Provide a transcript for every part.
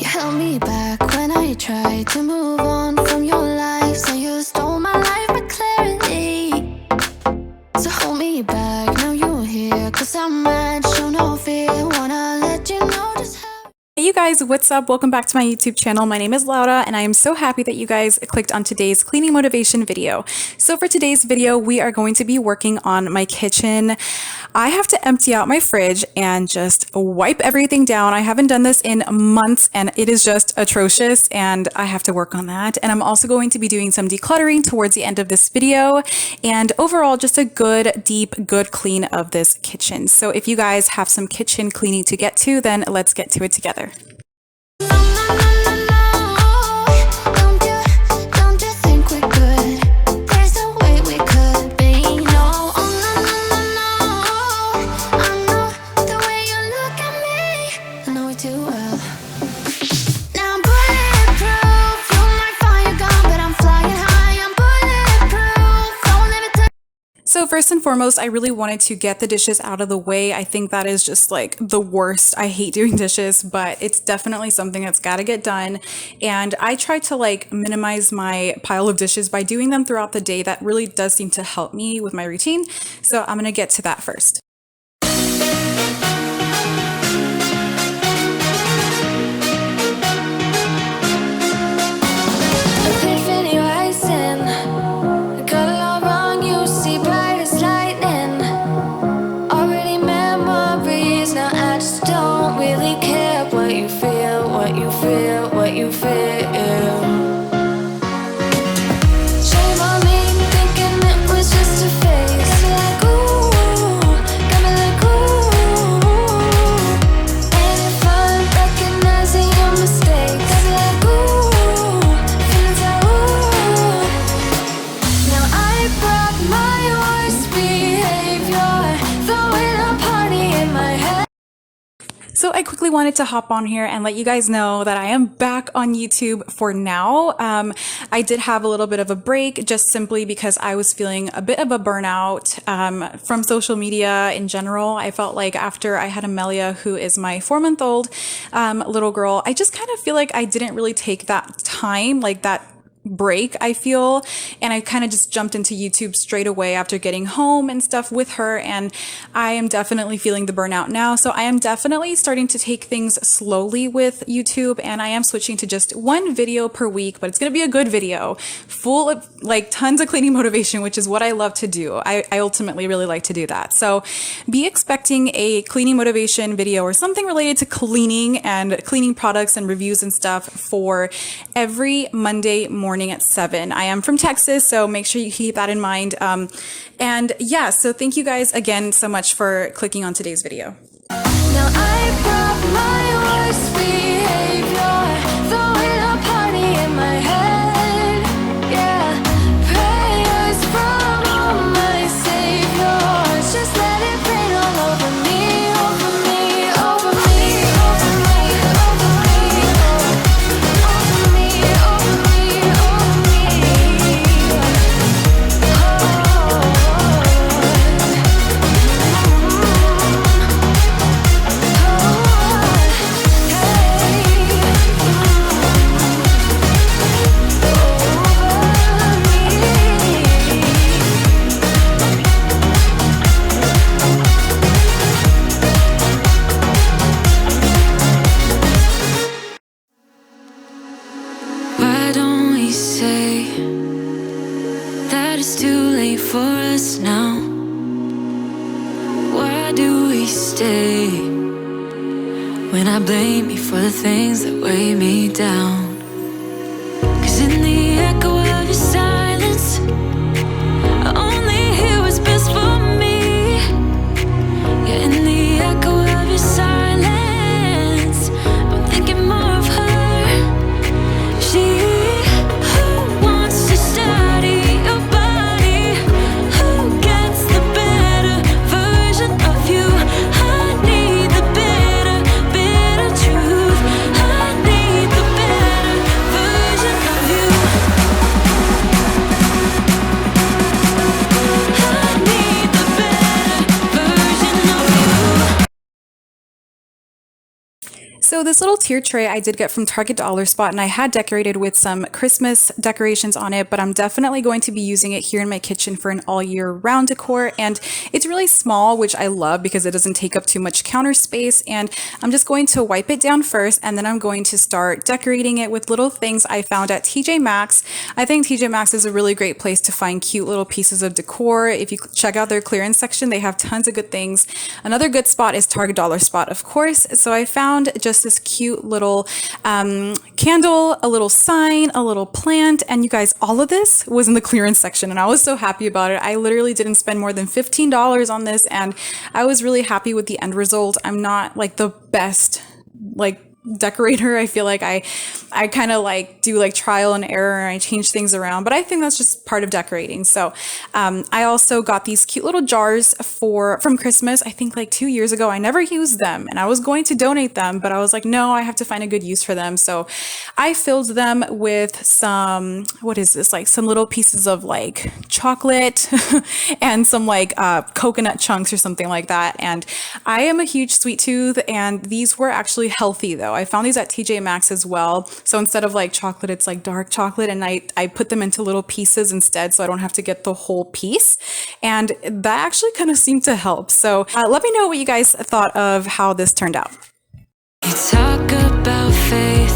You held me back when I tried to move on from your life. So you stole my life but clarity. So hold me back, now you're here. Cause I'm mad, show no fear. Wanna let you know just how. Hey you guys, what's up? Welcome back to my YouTube channel. My name is Laura and I am so happy that you guys clicked on today's cleaning motivation video. So for today's video, we are going to be working on my kitchen. I have to empty out my fridge and just wipe everything down. I haven't done this in months and it is just atrocious and I have to work on that. And I'm also going to be doing some decluttering towards the end of this video and overall just a good, deep, good clean of this kitchen. So if you guys have some kitchen cleaning to get to, then let's get to it together. So first and foremost, I really wanted to get the dishes out of the way. I think that is just like the worst. I hate doing dishes, but it's definitely something that's got to get done. And I try to like minimize my pile of dishes by doing them throughout the day. That really does seem to help me with my routine. So I'm going to get to that first. So I quickly wanted to hop on here and let you guys know that I am back on YouTube for now. I did have a little bit of a break just simply because I was feeling a bit of a burnout from social media in general. I felt like after I had Amelia, who is my 4-month-old little girl, I just kind of feel like I didn't really take that time, like that break, I feel, and I kind of just jumped into YouTube straight away after getting home and stuff with her, and I am definitely feeling the burnout now. So I am definitely starting to take things slowly with YouTube, and I am switching to just one video per week, but it's going to be a good video full of like tons of cleaning motivation, which is what I love to do. I ultimately really like to do that. So be expecting a cleaning motivation video or something related to cleaning and cleaning products and reviews and stuff for every Monday morning at 7. I am from Texas, so make sure you keep that in mind. And yeah, so thank you guys again so much for clicking on today's video. Now I brought my worst behavior, throwing a party in my head. Yeah, prayers from all my saviors. Just let it rain all over me, over me, over me, over me, over me, over me, over me, over me. Why don't we say that it's too late for us now? Why do we stay when I blame you for the things that weigh me down? 'Cause in the echo of your silence, I only hear what's best for me. Yeah, in the echo of your silence, I'm thinking more of her. She who wants to study your body, who gets the better version of you. I need the bitter, bitter truth. I need the better So this little tier tray I did get from Target Dollar Spot, and I had decorated with some Christmas decorations on it, but I'm definitely going to be using it here in my kitchen for an all year round decor. And it's really small, which I love because it doesn't take up too much counter space. And I'm just going to wipe it down first, and then I'm going to start decorating it with little things I found at TJ Maxx. I think TJ Maxx is a really great place to find cute little pieces of decor. If you check out their clearance section, they have tons of good things. Another good spot is Target Dollar Spot, of course. So I found just this cute little candle, a little sign, a little plant, and you guys, all of this was in the clearance section, and I was so happy about it. I literally didn't spend more than $15 on this, and I was really happy with the end result. I'm not like the best decorator. I feel like I kind of do trial and error, and I change things around, but I think that's just part of decorating. So I also got these cute little jars from Christmas. I think 2 years ago. I never used them, and I was going to donate them, but I was like, no, I have to find a good use for them. So I filled them with some, what is this, some little pieces of chocolate and some coconut chunks or something like that. And I am a huge sweet tooth, and these were actually healthy though. I found these at TJ Maxx as well. So instead of chocolate, it's dark chocolate, and I put them into little pieces instead, so I don't have to get the whole piece. And that actually kind of seemed to help. So let me know what you guys thought of how this turned out. You talk about faith.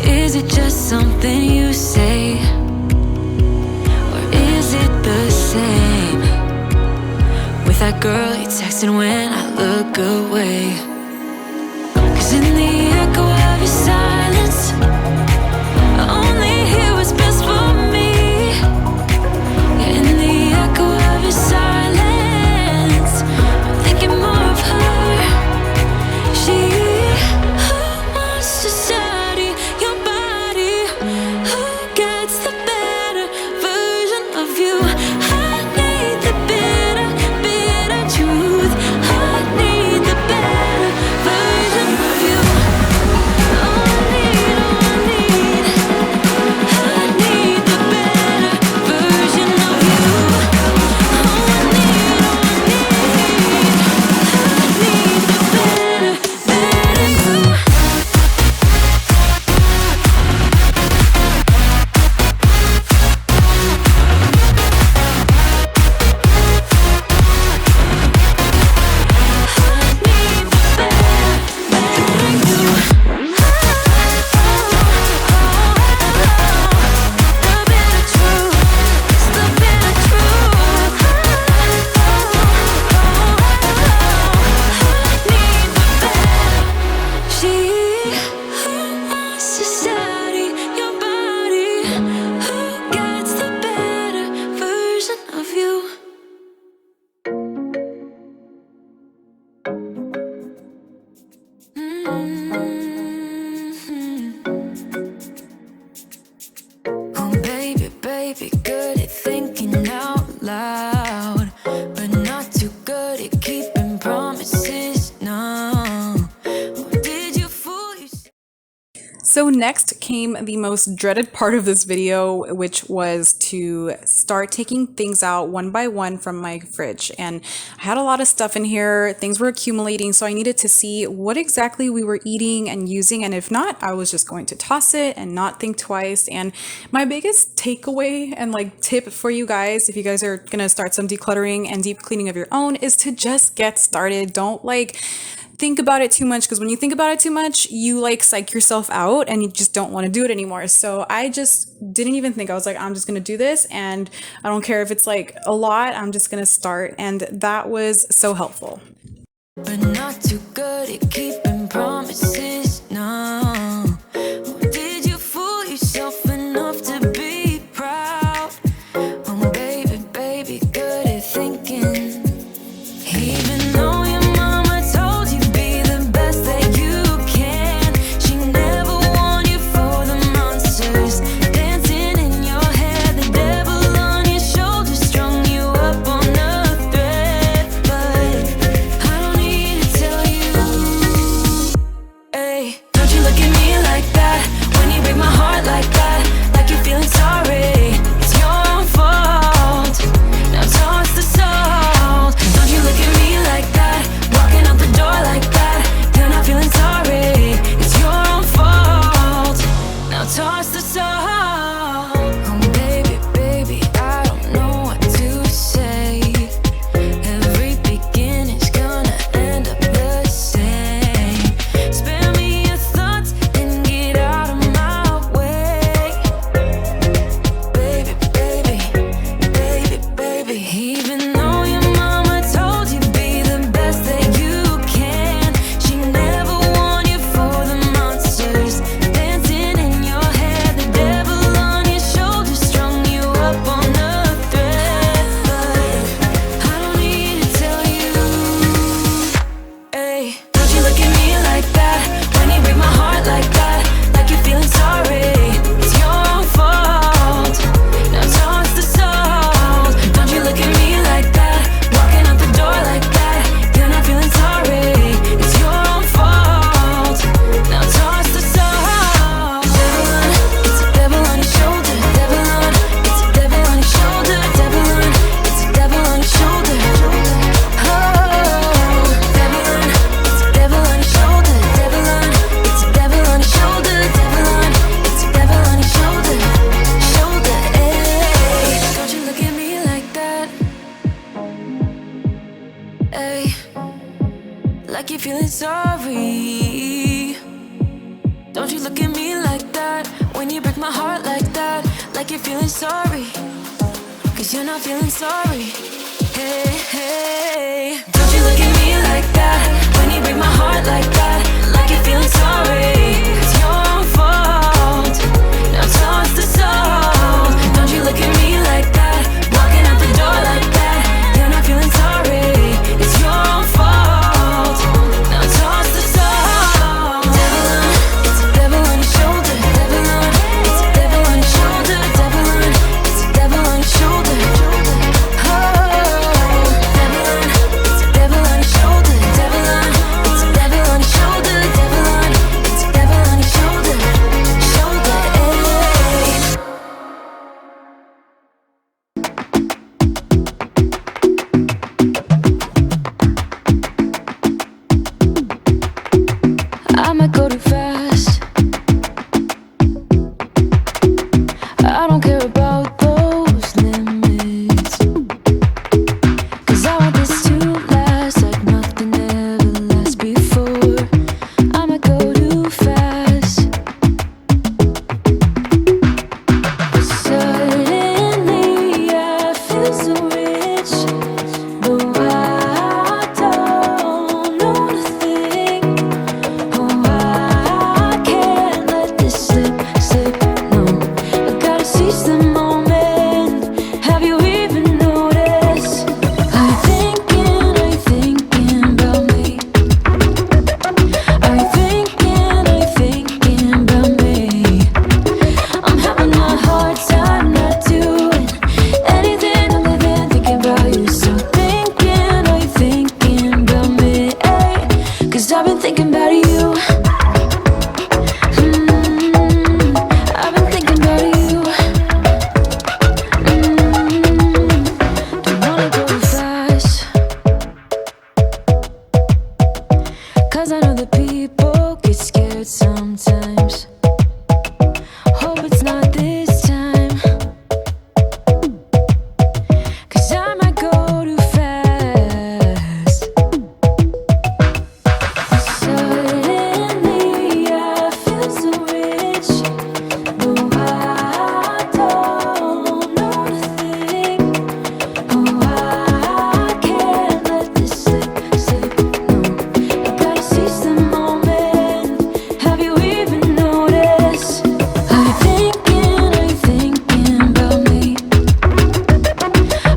Is it just something you say? Or is it the same with that girl you texted when I look away? 'Cause in the echo of your silence, I only hear what's best for me. Yeah, in the echo of your silence, I'm thinking more of her. She who wants to study your body, who gets the better version of you. I need the bitter, bitter truth. I need the better version of you. I need the better version of you. I need the better you. Oh, baby, good at thinking out loud, but not too good at keeping promises. No, or did you fool yourself? So next came the most dreaded part of this video, which was to start taking things out one by one from my fridge. And I had a lot of stuff in here, things were accumulating, so I needed to see what exactly we were eating and using, and if not, I was just going to toss it and not think twice. And my biggest takeaway and tip for you guys, if you guys are gonna start some decluttering and deep cleaning of your own, is to just get started. Don't think about it too much, because when you think about it too much, you psych yourself out and you just don't want to do it anymore. So I just didn't even think. I was I'm just gonna do this, and I don't care if it's a lot, I'm just gonna start. And that was so helpful. But not too good at keeping promises. No, or did you fool yourself enough to be proud? Oh, baby, good at thinking. Even though your mama told you be the best that you can, she never warned you for the monsters dancing in your head, the devil on your shoulder strung you up on a thread. But I don't need to tell you, hey, don't you look at me like that when you break my heart like that, like you're feeling sorry. It's your own fault. Now toss the salt. Don't you look at me like that, walking out the door like that. You're not feeling sorry. look at me like that? When you break my heart like that, like you're feeling sorry, 'cause you're not feeling sorry. Hey, hey, don't you look at me like that? When you break my heart like that, like you're feeling sorry. It's your fault, now toss the soul. Don't you look at me like that? Walking out the door like that, you're not feeling sorry. It's your fault, now toss the soul. Devil on, it's a devil on your shoulder. Devil on, it's a devil on your shoulder. Devil on, it's a devil on your shoulder. I might go too fast. I don't care about those limits, 'cause I want this to last like nothing ever lasts before. I might go too fast. Suddenly I feel so rich, though I don't know nothing. Oh, I can't let this slip, no. I gotta seize the moment. Have you even noticed? Are you thinking about me? Are you thinking about me? I'm having a hard time not doing anything other than thinking about you. So are you thinking about me? 'Cause I've been thinking about you. I've been thinking about you. Don't wanna go too fast, 'cause I know that people get scared sometimes. Hope it's not this time, 'cause I might go too fast. Suddenly I feel so rich, though I don't know nothing. Oh, I can't let this slip, no. I gotta seize the moment. Have you even noticed? Are you thinking about me?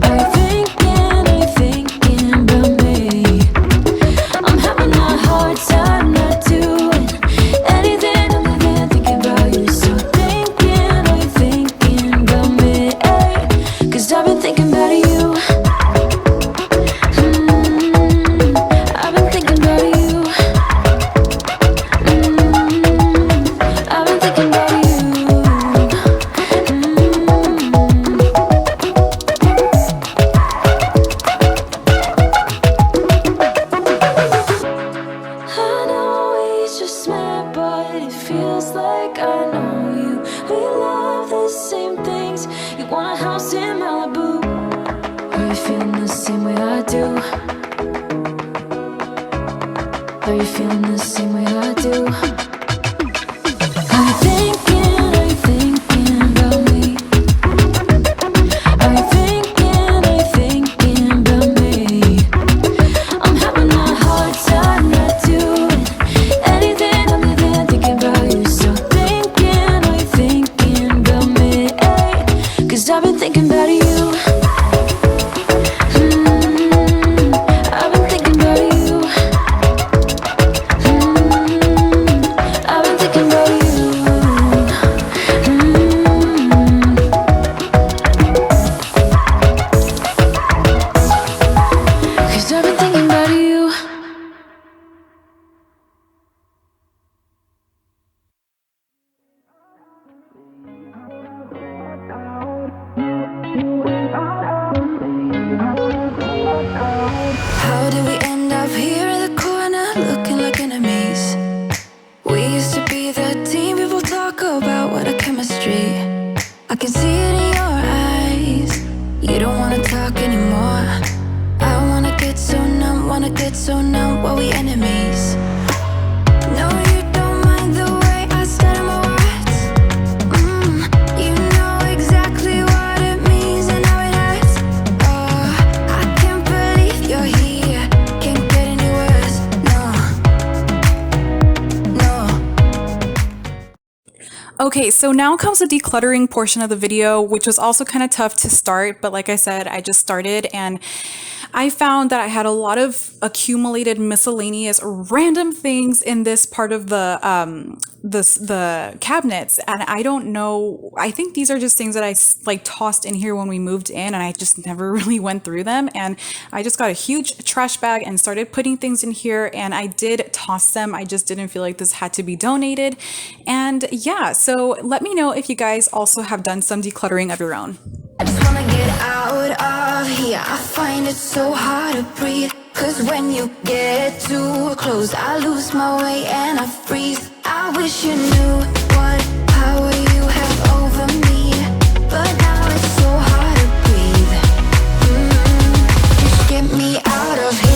Are you thinking about me? I'm having a hard time not doing anything other than thinking about you. So are you thinking about me? 'Cause I've been thinking about you. I've been thinking about you. I've been thinking about you. I know we just met, but it feels like I know you. We love the same things. You want a house in Malibu. Are you feeling the same way I do? Are you feeling the same way I do? Are you thinking about me? Are you thinking about me? I'm having a hard time not doing anything other than thinking about you. So are you thinking about me? 'Cause I've been thinking about you. I've been thinking about you. I've been thinking about you. I can see it in your eyes. You don't wanna talk anymore. I wanna get so numb while we enemies. No, you don't mind the way I stand on my Okay, so now comes the decluttering portion of the video, which was also kind of tough to start, but like I said, I just started and I found that I had a lot of accumulated miscellaneous random things in this part of the cabinets, and I don't know. I think these are just things that I like tossed in here when we moved in, and I just never really went through them. And I just got a huge trash bag and started putting things in here, and I did toss them. I just didn't feel like this had to be donated, and yeah. So let me know if you guys also have done some decluttering of your own. I just wanna get out of here. I find it so hard to breathe. Cause when you get too close, I lose my way and I freeze. I wish you knew what power you have over me. But now it's so hard to breathe. Just get me out of here.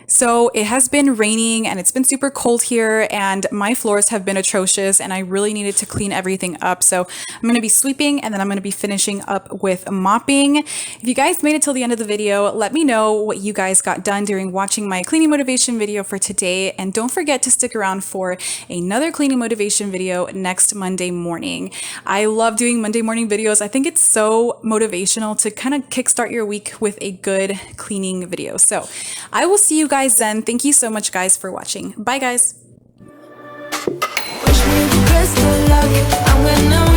So it has been raining and it's been super cold here and my floors have been atrocious and I really needed to clean everything up. So I'm going to be sweeping and then I'm going to be finishing up with mopping. If you guys made it till the end of the video, let me know what you guys got done during watching my cleaning motivation video for today. And don't forget to stick around for another cleaning motivation video next Monday morning. I love doing Monday morning videos. I think it's so motivational to kind of kickstart your week with a good cleaning video. So I will see you guys then. Thank you so much, guys, for watching. Bye, guys. Wish me the best of luck. I'm gonna